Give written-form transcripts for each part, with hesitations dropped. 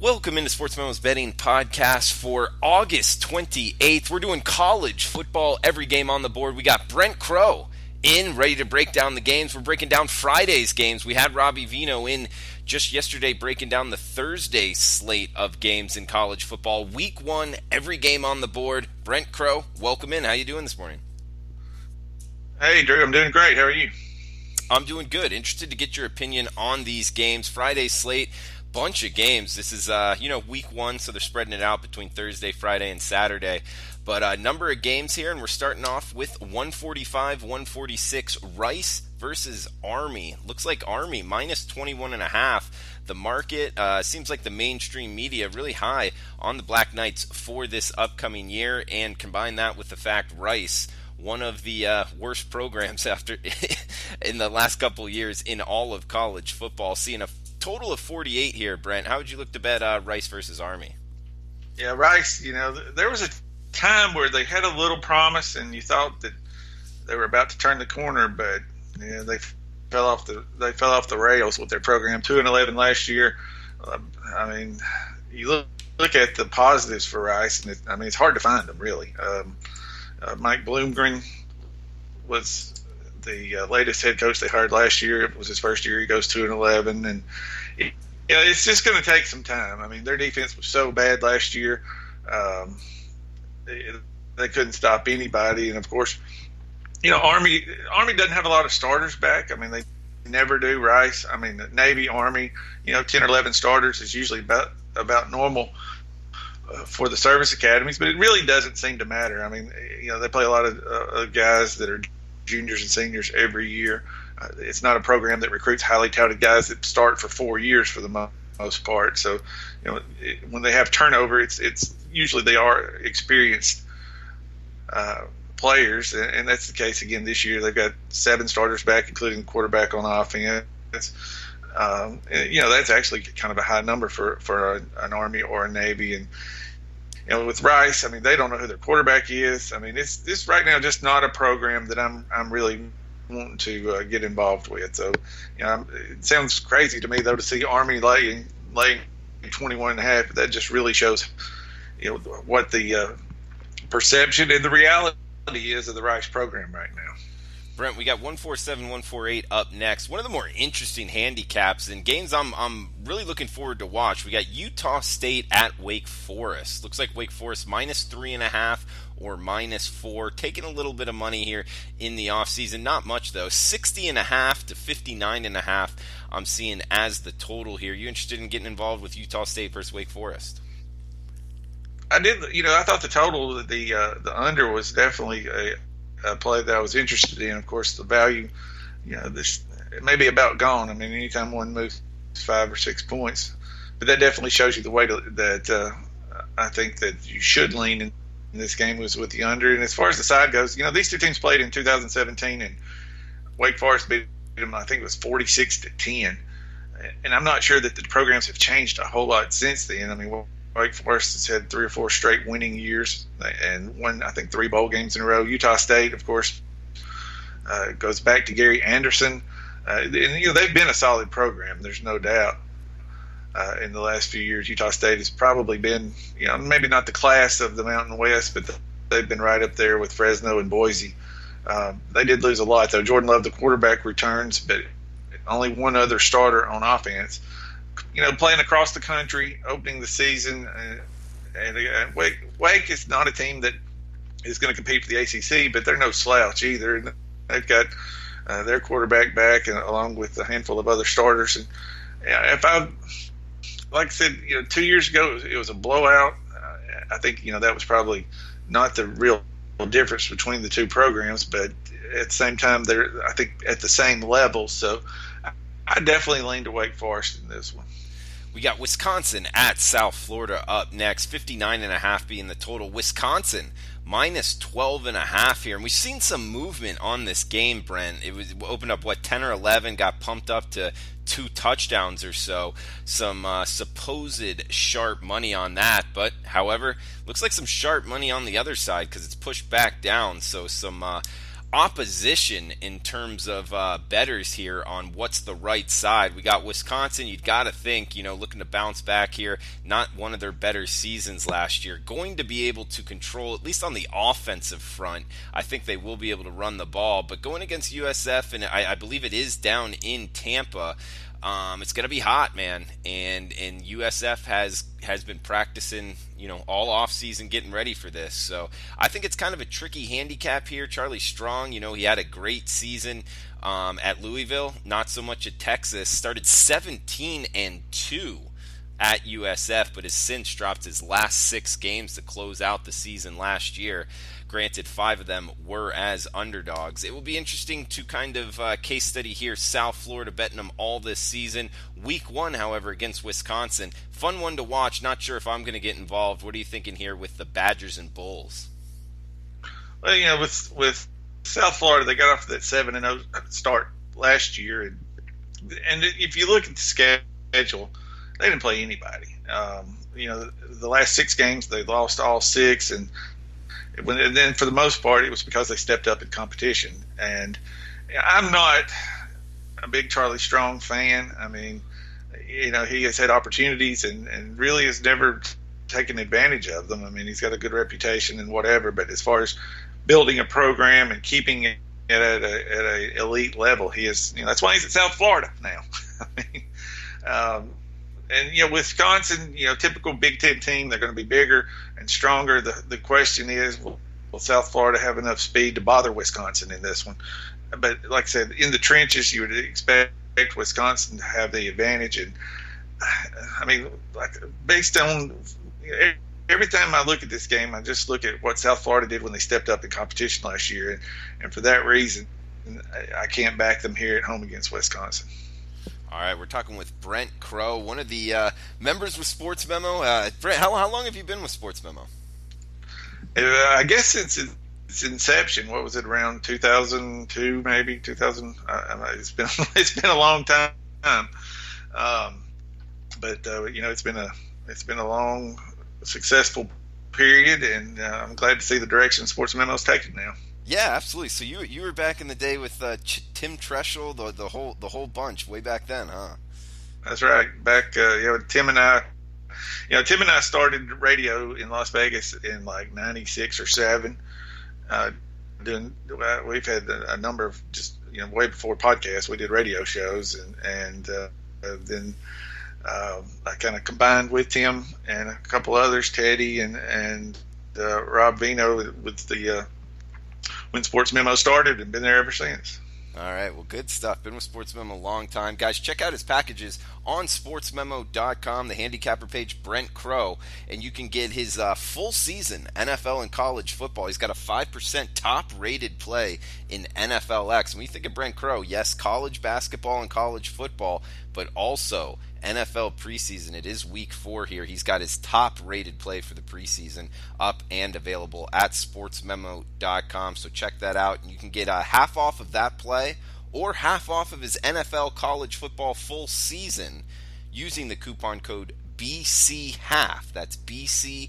Welcome into Sportsmemo's betting podcast for August 28th. We're doing college football, every game on the board. We got Brent Crow in, ready to break down the games. We're breaking down Friday's games. We had Robbie Vino in just yesterday breaking down the Thursday slate of games in college football. Week 1, every game on the board. Brent Crow, welcome in. How you doing this morning? Hey, Drew, I'm doing great. How are you? I'm doing good. Interested to get your opinion on these games. Friday's slate, bunch of games. This is, week 1, so they're spreading it out between Thursday, Friday, and Saturday. But a number of games here, and we're starting off with 145, 146, Rice versus Army. Looks like Army minus 21.5. The market seems like the mainstream media really high on the Black Knights for this upcoming year, and combine that with the fact Rice, one of the worst programs after in the last couple of years in all of college football, seeing a total of 48 here. Brent, how would you look to bet Rice versus Army? Yeah, Rice, there was a time where they had a little promise and you thought that they were about to turn the corner, but they fell off the rails with their program. 2-11 last year. You look at the positives for Rice, and it's hard to find them, really. Mike Bloomgren was the latest head coach they hired last year. It was his first year. He goes 2-11, and it's just going to take some time. I mean, their defense was so bad last year. They couldn't stop anybody, and of course, Army doesn't have a lot of starters back. I mean, they never do. Rice, Navy, Army, 10 or 11 starters is usually about normal for the service academies, but it really doesn't seem to matter. I mean, they play a lot of guys that are juniors and seniors every year. It's not a program that recruits highly touted guys that start for 4 years for the most part. So, when they have turnover, it's usually they are experienced players, and that's the case again this year. They've got 7 starters back, including the quarterback on offense. That's actually kind of a high number for an Army or a Navy. And with Rice, they don't know who their quarterback is. It's right now just not a program that I'm really wanting to get involved with. So, it sounds crazy to me though to see Army laying 21.5. But that just really shows, what the perception and the reality is of the Rice program right now. Brent, we got 147, 148 up next. One of the more interesting handicaps and games I'm really looking forward to watch. We got Utah State at Wake Forest. Looks like Wake Forest minus 3.5 or minus 4. Taking a little bit of money here in the offseason. Not much, though. 60.5 to 59.5 I'm seeing as the total here. You interested in getting involved with Utah State versus Wake Forest? I did. I thought the total, the under was definitely a play that I was interested in. Of course, the value, this it may be about gone. Anytime one moves 5 or 6 points, but that definitely shows you the way that I think that you should lean in this game was with the under. And as far as the side goes, these two teams played in 2017, and Wake Forest beat them. I think it was 46-10, and I'm not sure that the programs have changed a whole lot since then. Wake Forest has had 3 or 4 straight winning years and won, I think, 3 bowl games in a row. Utah State, of course, goes back to Gary Anderson. They've been a solid program, there's no doubt. In the last few years, Utah State has probably been, maybe not the class of the Mountain West, but they've been right up there with Fresno and Boise. They did lose a lot, though. Jordan Love, the quarterback, returns, but only one other starter on offense. Playing across the country, opening the season, and Wake is not a team that is going to compete for the ACC, but they're no slouch either. They've got their quarterback back, and along with a handful of other starters. And like I said, 2 years ago it was a blowout. I think that was probably not the real difference between the two programs, but at the same time they're, I think, at the same level. So I definitely lean to Wake Forest in this one. We got Wisconsin at South Florida up next, 59.5 being the total. Wisconsin minus 12.5 here, and we've seen some movement on this game, Brent. It was opened up 10 or 11, got pumped up to 2 touchdowns or so. Some supposed sharp money on that, but however, looks like some sharp money on the other side because it's pushed back down. So some opposition in terms of bettors here on what's the right side. We got Wisconsin. You'd got to think, looking to bounce back here, not one of their better seasons last year, going to be able to control, at least on the offensive front. I think they will be able to run the ball, but going against USF, and I believe it is down in Tampa, it's going to be hot, man, and USF has been practicing, all off season getting ready for this. So I think it's kind of a tricky handicap here. Charlie Strong, he had a great season at Louisville, not so much at Texas. Started 17-2 at USF, but has since dropped his last 6 games to close out the season last year. Granted, 5 of them were as underdogs. It will be interesting to kind of case study here. South Florida betting them all this season. Week 1, however, against Wisconsin. Fun one to watch. Not sure if I'm going to get involved. What are you thinking here with the Badgers and Bulls? Well, with South Florida, they got off to that 7-0 start last year, and if you look at the schedule, they didn't play anybody. The last 6 games they lost all 6, and then for the most part it was because they stepped up in competition. And I'm not a big Charlie Strong fan. I mean, he has had opportunities and really has never taken advantage of them. I mean, he's got a good reputation and whatever, but as far as building a program and keeping it at a elite level, he is. That's why he's at South Florida now. I mean, and Wisconsin, typical Big Ten team, they're going to be bigger and stronger. The question is, will South Florida have enough speed to bother Wisconsin in this one? But like I said, in the trenches, you would expect Wisconsin to have the advantage. And I mean, based on every time I look at this game, I just look at what South Florida did when they stepped up in competition last year, and for that reason, I can't back them here at home against Wisconsin. All right, we're talking with Brent Crow, one of the members with Sportsmemo. Brent, how long have you been with Sportsmemo? I guess since its inception. What was it, around 2002, maybe 2000? It's been a long time. But it's been a long, successful period, and I'm glad to see the direction Sportsmemo is taking now. Yeah, absolutely. So you were back in the day with Tim Treschel, the whole bunch way back then, huh? That's right. Back, Tim and I started radio in Las Vegas in like '96 or '7. We've had a number of way before podcasts. We did radio shows, and then I kind of combined with Tim and a couple others, Teddy and Rob Vino, with the when Sportsmemo started, and been there ever since. All right, well, good stuff. Been with Sportsmemo a long time. Guys, check out his packages on sportsmemo.com, the handicapper page, Brent Crow, and you can get his full season NFL and college football. He's got a 5% top-rated play in NFLX. When you think of Brent Crow, yes, college basketball and college football, but also NFL preseason. It is week 4 here. He's got his top-rated play for the preseason up and available at sportsmemo.com. So check that out. And you can get half off of that play or half off of his NFL college football full season using the coupon code BCHALF. That's BCHALF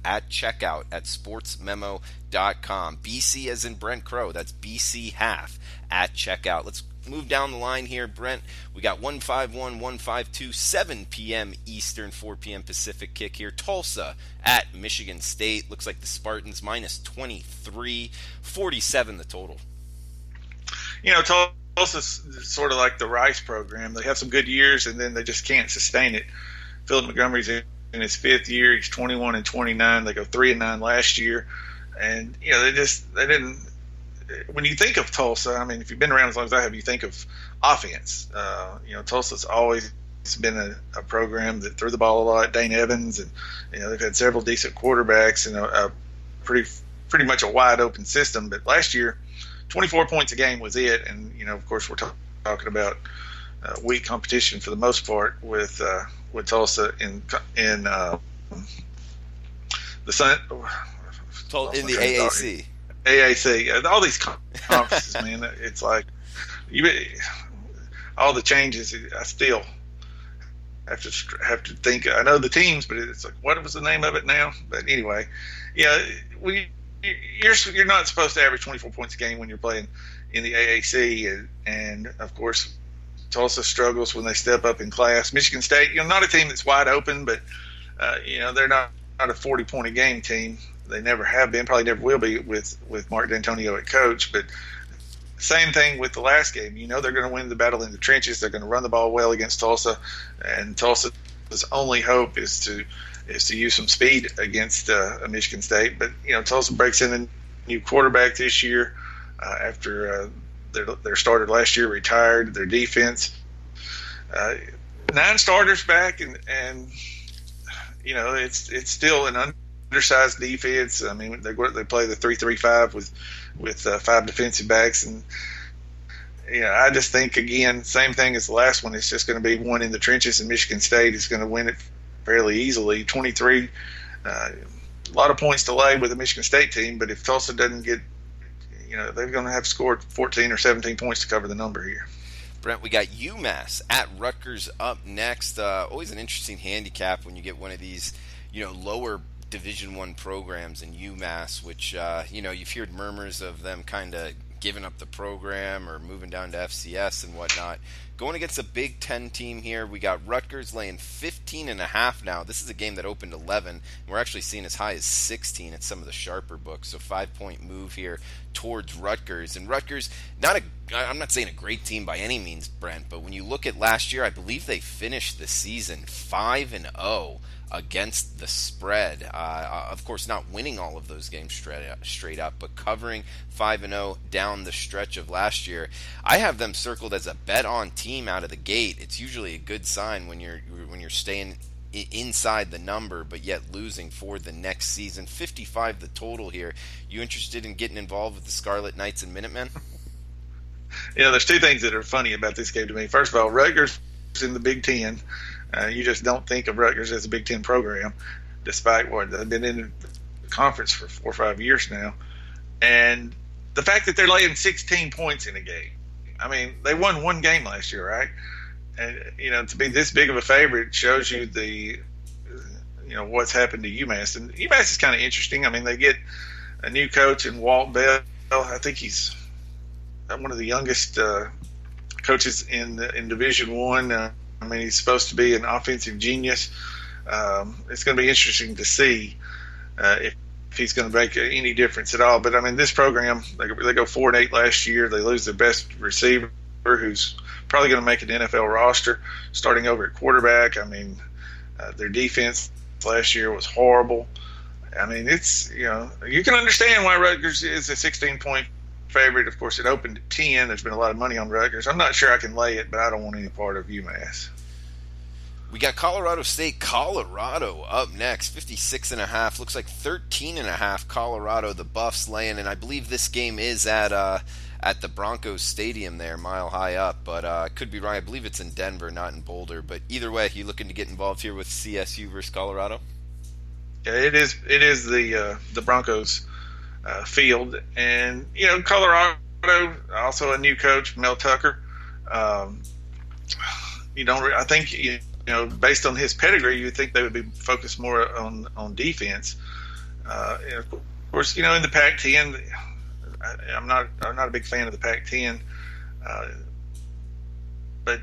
at checkout at sportsmemo.com. BC as in Brent Crow. That's BCHALF at checkout. Let's move down the line here, Brent. We got 151, 152, 7 p.m. Eastern, 4 p.m. Pacific kick here. Tulsa at Michigan State. Looks like the Spartans minus 23, 47 the total. Tulsa's sort of like the Rice program. They have some good years, and then they just can't sustain it. Philip Montgomery's in his 5th year. He's 21-29. They go 3-9 last year, and they didn't. When you think of Tulsa, I mean, if you've been around as long as I have, you think of offense. Tulsa's always been a program that threw the ball a lot. Dane Evans, and they've had several decent quarterbacks and a pretty much a wide open system. But last year, 24 points a game was it, and of course we're talking about weak competition for the most part with Tulsa in the Sun in the AAC. AAC, all these conferences, man. It's like all the changes. I still have to think. I know the teams, but it's like, what was the name of it now? But anyway, when you're not supposed to average 24 points a game when you're playing in the AAC, and of course Tulsa struggles when they step up in class. Michigan State, not a team that's wide open, but they're not a 40-point a game team. They never have been, probably never will be with Mark D'Antonio at coach. But same thing with the last game. They're going to win the battle in the trenches. They're going to run the ball well against Tulsa, and Tulsa's only hope is to use some speed against Michigan State. But Tulsa breaks in a new quarterback this year after their starter last year retired. Their defense, 9 starters back, and it's still an undersized defense. I mean, they play the 3-3-5 with 5 defensive backs, and I just think, again, same thing as the last one. It's just going to be one in the trenches, and Michigan State is going to win it fairly easily. 23, a lot of points to lay with the Michigan State team, but if Tulsa doesn't get, they're going to have scored 14 or 17 points to cover the number here. Brent, we got UMass at Rutgers up next. Always an interesting handicap when you get one of these, lower Division I programs in UMass, which, you've heard murmurs of them kind of giving up the program or moving down to FCS and whatnot. Going against a Big Ten team here, we got Rutgers laying 15.5 now. This is a game that opened 11. We're actually seeing as high as 16 at some of the sharper books. So 5-point move here towards Rutgers. And Rutgers, I'm not saying a great team by any means, Brent, but when you look at last year, I believe they finished the season 5-0 against the spread. Of course, not winning all of those games straight up, but covering 5-0 down the stretch of last year. I have them circled as a bet on team out of the gate. It's usually a good sign when you're staying inside the number, but yet losing for the next season. 55 the total here. You interested in getting involved with the Scarlet Knights and Minutemen? There's 2 things that are funny about this game to me. First of all, Rutgers is in the Big Ten. You just don't think of Rutgers as a Big Ten program, despite what they've been in the conference for 4 or 5 years now. And the fact that they're laying 16 points in a game. I mean, they won 1 game last year, right? And, to be this big of a favorite shows you what's happened to UMass. And UMass is kind of interesting. I mean, they get a new coach in Walt Bell. I think he's one of the youngest coaches in Division I. I mean, he's supposed to be an offensive genius. It's going to be interesting to see if he's going to make any difference at all. But, I mean, this program, they go 4-8 last year. They lose their best receiver, who's probably going to make an NFL roster, starting over at quarterback. I mean, their defense last year was horrible. I mean, it's, you can understand why Rutgers is a 16-point favorite. Of course, it opened at 10. There's been a lot of money on Rutgers. I'm not sure I can lay it, but I don't want any part of UMass. We got Colorado State, Colorado up next, 56.5. Looks like 13.5 Colorado, the Buffs laying, and I believe this game is at the Broncos Stadium there, Mile High up, but could be wrong. I believe it's in Denver, not in Boulder. But either way, you looking to get involved here with CSU versus Colorado? Yeah, it is the Broncos field, and Colorado also a new coach, Mel Tucker. I think based on his pedigree, you'd think they would be focused more on defense. Of course, in the Pac-10, I'm not a big fan of the Pac-10, but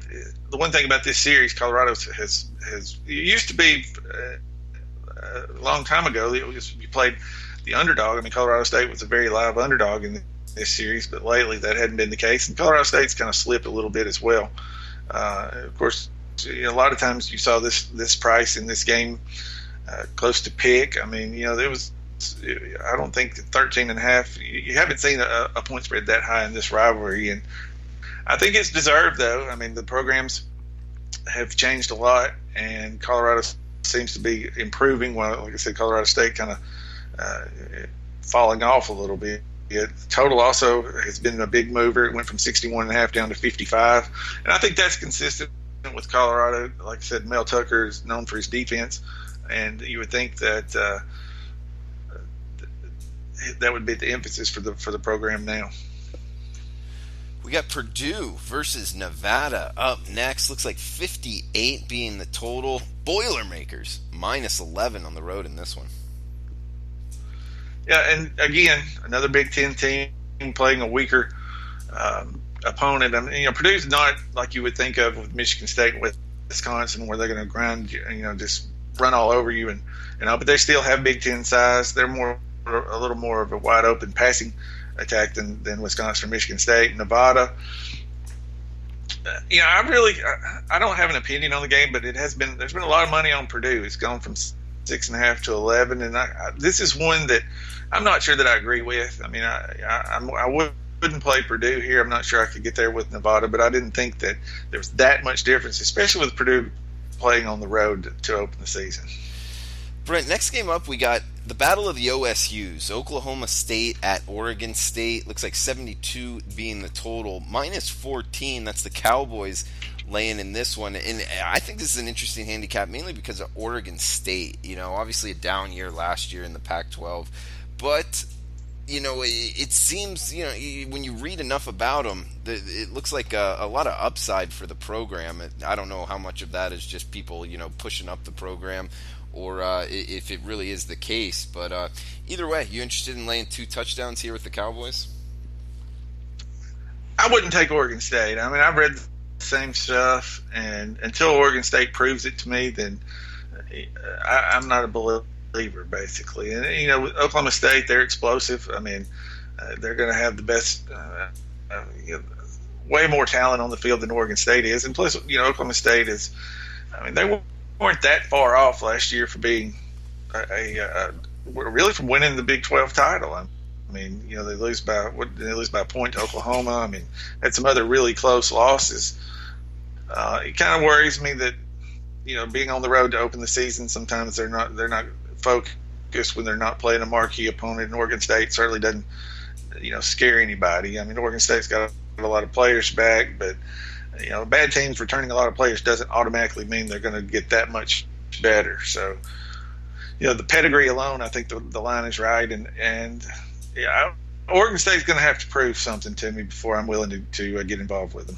the one thing about this series, Colorado has it used to be a long time ago. You played the underdog. I mean, Colorado State was a very live underdog in this series, but lately that hadn't been the case, and Colorado State's kind of slipped a little bit as well. Of course, a lot of times you saw this price in this game close to pick. I mean, there was. I don't think 13.5. You haven't seen a point spread that high in this rivalry, and I think it's deserved, though. I mean, the programs have changed a lot, and Colorado seems to be improving. Well, like I said, Colorado State kind of falling off a little bit. The total also has been a big mover. It went from 61.5 down to 55, and I think that's consistent with Colorado. Like I said, Mel Tucker is known for his defense, and you would think that that would be the emphasis for the program now. We got Purdue versus Nevada up next. Looks like 58 being the total. Boilermakers minus 11 on the road in this one. Yeah, and again, another Big Ten team playing a weaker opponent. I mean, Purdue's not like you would think of with Michigan State and with Wisconsin, where they're going to grind, just run all over you, but they still have Big Ten size. They're a little more of a wide open passing attack than Wisconsin or Michigan State. Nevada. I don't have an opinion on the game, but there's been a lot of money on Purdue. It's gone from 6.5 to 11, and this is one that I'm not sure that I agree with. I mean, I wouldn't play Purdue here. I'm not sure I could get there with Nevada, but I didn't think that there was that much difference, especially with Purdue playing on the road to open the season. Brent, next game up, we got the Battle of the OSUs. Oklahoma State at Oregon State. Looks like 72 being the total. Minus 14, that's the Cowboys laying in this one. And I think this is an interesting handicap, mainly because of Oregon State. Obviously a down year last year in the Pac-12. But, it seems, when you read enough about them, it looks like a lot of upside for the program. I don't know how much of that is just people, pushing up the program, or if it really is the case. But either way, you interested in laying 2 touchdowns here with the Cowboys? I wouldn't take Oregon State. I mean, I've read the same stuff, and until Oregon State proves it to me, then I'm not a believer, basically. And, with Oklahoma State, they're explosive. I mean, they're going to have the best, way more talent on the field than Oregon State is. And plus, Oklahoma State is, they weren't that far off last year for being really from winning the Big 12 title. I mean, they lose by a point to Oklahoma. I mean, had some other really close losses. It kind of worries me that being on the road to open the season, sometimes they're not focused when they're not playing a marquee opponent. And Oregon State certainly doesn't scare anybody. I mean, Oregon State's got a lot of players back, but bad teams returning a lot of players doesn't automatically mean they're going to get that much better. So, the pedigree alone, I think the line is right, and Oregon State's going to have to prove something to me before I'm willing to get involved with them.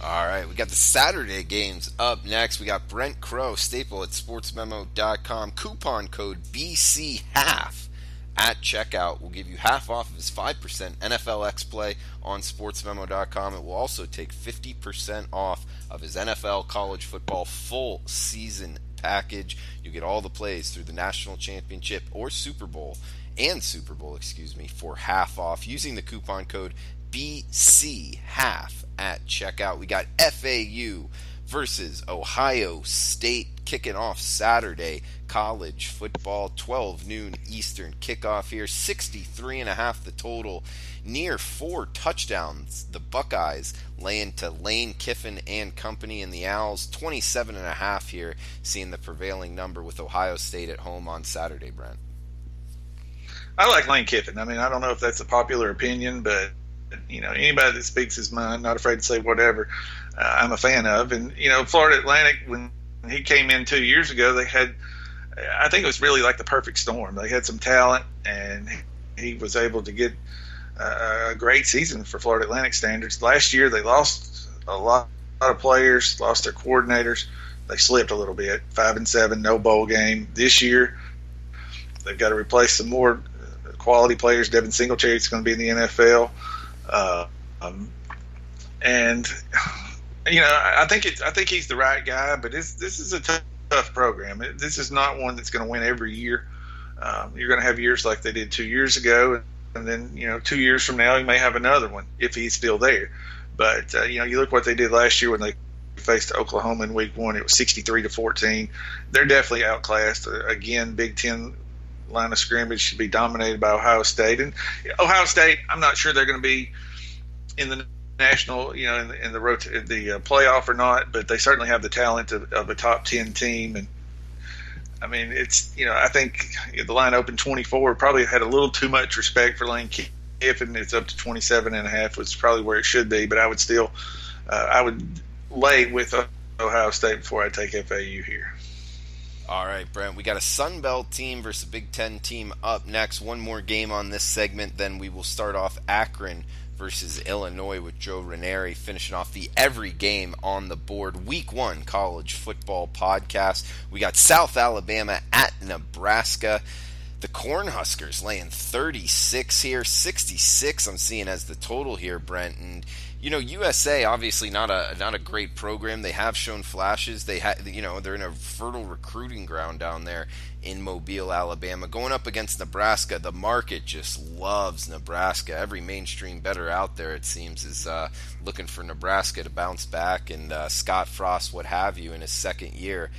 All right, we got the Saturday games up next. We got Brent Crow, staple at sportsmemo.com. Coupon code BCHalf at checkout will give you half off of his 5% NFLX play on sportsmemo.com. It will also take 50% off of his NFL college football full season package. You get all the plays through the National Championship or Super Bowl for half off using the coupon code BCHalf at checkout. We got FAU versus Ohio State kicking off Saturday. College football, 12 noon Eastern kickoff here. 63.5 the total. Near 4 touchdowns. The Buckeyes laying to Lane Kiffin and company, and the Owls 27.5 here, seeing the prevailing number with Ohio State at home on Saturday, Brent. I like Lane Kiffin. I mean, I don't know if that's a popular opinion, but anybody that speaks his mind, not afraid to say whatever, I'm a fan of. And Florida Atlantic, when he came in 2 years ago, they had, I think it was really like the perfect storm. They had some talent, and he was able to get a great season for Florida Atlantic standards. Last year, they lost a lot of players, lost their coordinators. They slipped a little bit, 5-7, no bowl game. This year, they've got to replace some more quality players. Devin Singletary's going to be in the NFL. I think he's the right guy, but this is a tough program. This is not one that's going to win every year. You're going to have years like they did 2 years ago, and then 2 years from now you may have another one if he's still there. But you look what they did last year when they faced Oklahoma in Week 1. It was 63-14. They're definitely outclassed. Again, Big Ten line of scrimmage should be dominated by Ohio State. And Ohio State, I'm not sure they're going to be in the national, in the playoff or not, but they certainly have the talent of a top 10 team. And I mean, it's, I think the line opened 24, probably had a little too much respect for Lane Kiffin. It's up to 27.5, which is probably where it should be, but I would still, I would lay with Ohio State before I take FAU here. All right, Brent, we got a Sun Belt team versus a Big Ten team up next. One more game on this segment, then we will start off Akron versus Illinois with Joe Ranieri finishing off the every game on the board. Week 1 college football podcast. We got South Alabama at Nebraska. The Cornhuskers laying 36 here, 66 I'm seeing as the total here, Brent. And USA obviously not a great program. They have shown flashes. They're in a fertile recruiting ground down there in Mobile, Alabama. Going up against Nebraska, the market just loves Nebraska. Every mainstream bettor out there, it seems, is looking for Nebraska to bounce back, and Scott Frost, what have you, in his second year.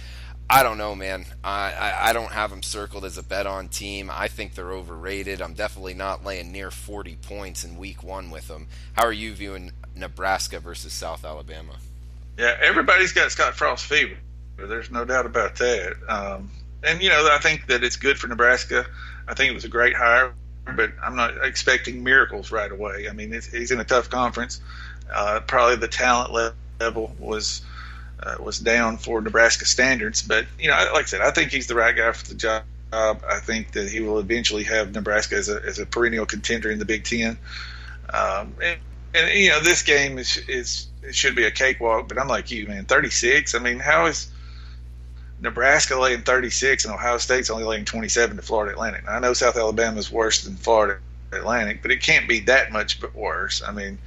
I don't know, man. I don't have them circled as a bet-on team. I think they're overrated. I'm definitely not laying near 40 points in week one with them. How are you viewing Nebraska versus South Alabama? Yeah, everybody's got Scott Frost fever. There's no doubt about that. I think that it's good for Nebraska. I think it was a great hire, but I'm not expecting miracles right away. I mean, he's in a tough conference. Probably the talent level was down for Nebraska standards, but like I said, I think he's the right guy for the job. I think that he will eventually have Nebraska as a perennial contender in the Big Ten. This game it should be a cakewalk, but I'm like you, man. 36. I mean, how is Nebraska laying 36 and Ohio State's only laying 27 to Florida Atlantic? Now, I know South Alabama is worse than Florida Atlantic, but it can't be that much worse. I mean,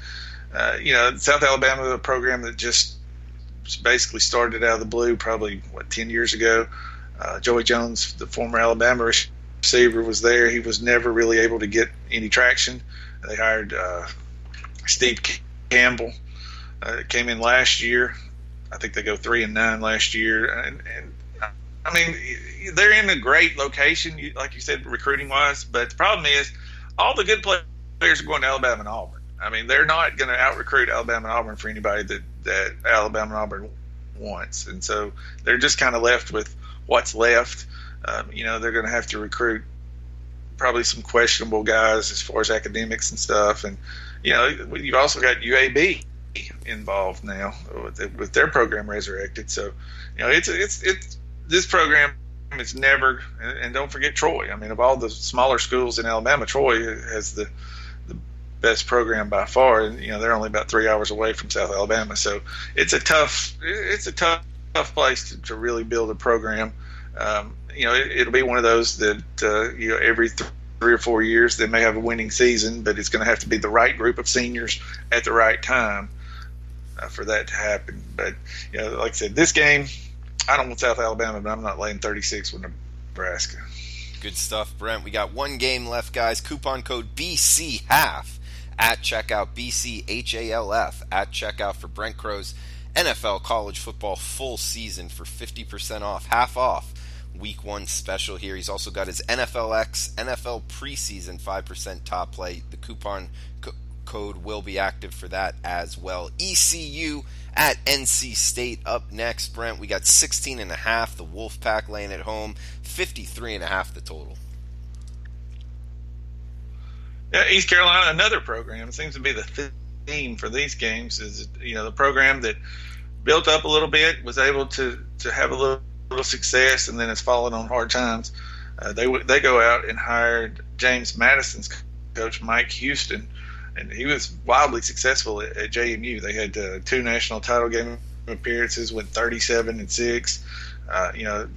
South Alabama is a program that just basically started out of the blue probably 10 years ago. Joey Jones, the former Alabama receiver, was there. He was never really able to get any traction. They hired Steve Campbell, came in last year. I think they go 3-9 last year, and I mean, they're in a great location, like you said, recruiting wise, but the problem is all the good players are going to Alabama and Auburn. I mean, they're not going to out-recruit Alabama and Auburn for anybody that Alabama and Auburn wants. And so they're just kind of left with what's left. They're going to have to recruit probably some questionable guys as far as academics and stuff. And, you've also got UAB involved now with their program resurrected. So, it's this program is never – and don't forget Troy. I mean, of all the smaller schools in Alabama, Troy has the best program by far, and they're only about 3 hours away from South Alabama, so it's a tough place to really build a program. It'll be one of those that every 3 or 4 years they may have a winning season, but it's going to have to be the right group of seniors at the right time for that to happen. But like I said, this game, I don't want South Alabama, but I'm not laying 36 with Nebraska. Good stuff, Brent. We got one game left, guys. Coupon code BCHALF at checkout, BCHALF at checkout for Brent Crow's NFL college football full season for 50% off, half off week one special here. He's also got his NFLX NFL preseason 5% top play. The coupon code will be active for that as well. ECU at NC State up next, Brent. We got 16.5, the Wolfpack laying at home, 53.5 the total. Yeah, East Carolina, another program. It seems to be the theme for these games is, the program that built up a little bit, was able to have a little success, and then it's fallen on hard times. They go out and hired James Madison's coach, Mike Houston, and he was wildly successful at JMU. They had 2 national title game appearances, went 37-6.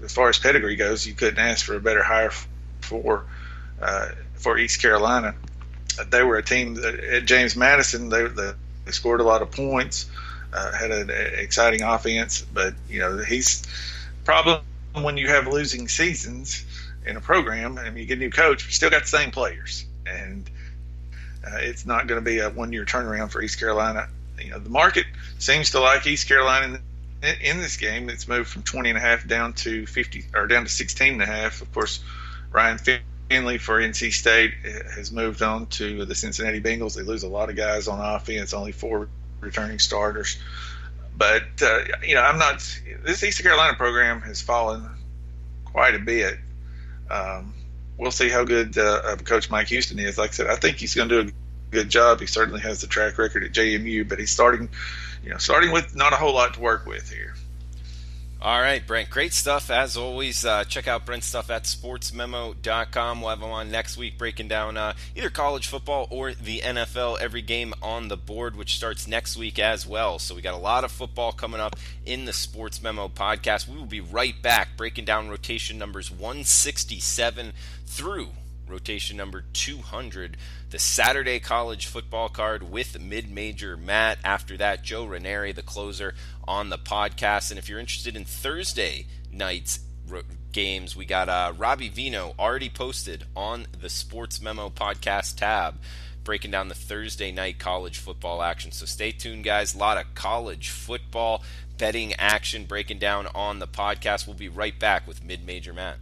As far as pedigree goes, you couldn't ask for a better hire for East Carolina. They were a team that, at James Madison, they scored a lot of points, had an exciting offense, but he's problem when you have losing seasons in a program and you get a new coach, you still got the same players, and it's not going to be a one-year turnaround for East Carolina. The market seems to like East Carolina in this game. It's moved from 20.5 down to 16.5. Of course, Ryan Finley for NC State has moved on to the Cincinnati Bengals. They lose a lot of guys on offense, only 4 returning starters. But, I'm not – this East Carolina program has fallen quite a bit. We'll see how good Coach Mike Houston is. Like I said, I think he's going to do a good job. He certainly has the track record at JMU, but he's starting with not a whole lot to work with here. All right, Brent. Great stuff as always. Check out Brent's stuff at sportsmemo.com. We'll have him on next week breaking down either college football or the NFL, every game on the board, which starts next week as well. So we got a lot of football coming up in the Sports Memo podcast. We will be right back breaking down rotation numbers 167 through rotation number 200, the Saturday college football card with mid-major Matt. After that, Joe Ranieri, the closer, on the podcast. And if you're interested in Thursday night's games, we got Robbie Vino already posted on the Sports Memo podcast tab, breaking down the Thursday night college football action. So stay tuned, guys. A lot of college football betting action breaking down on the podcast. We'll be right back with mid-major Matt.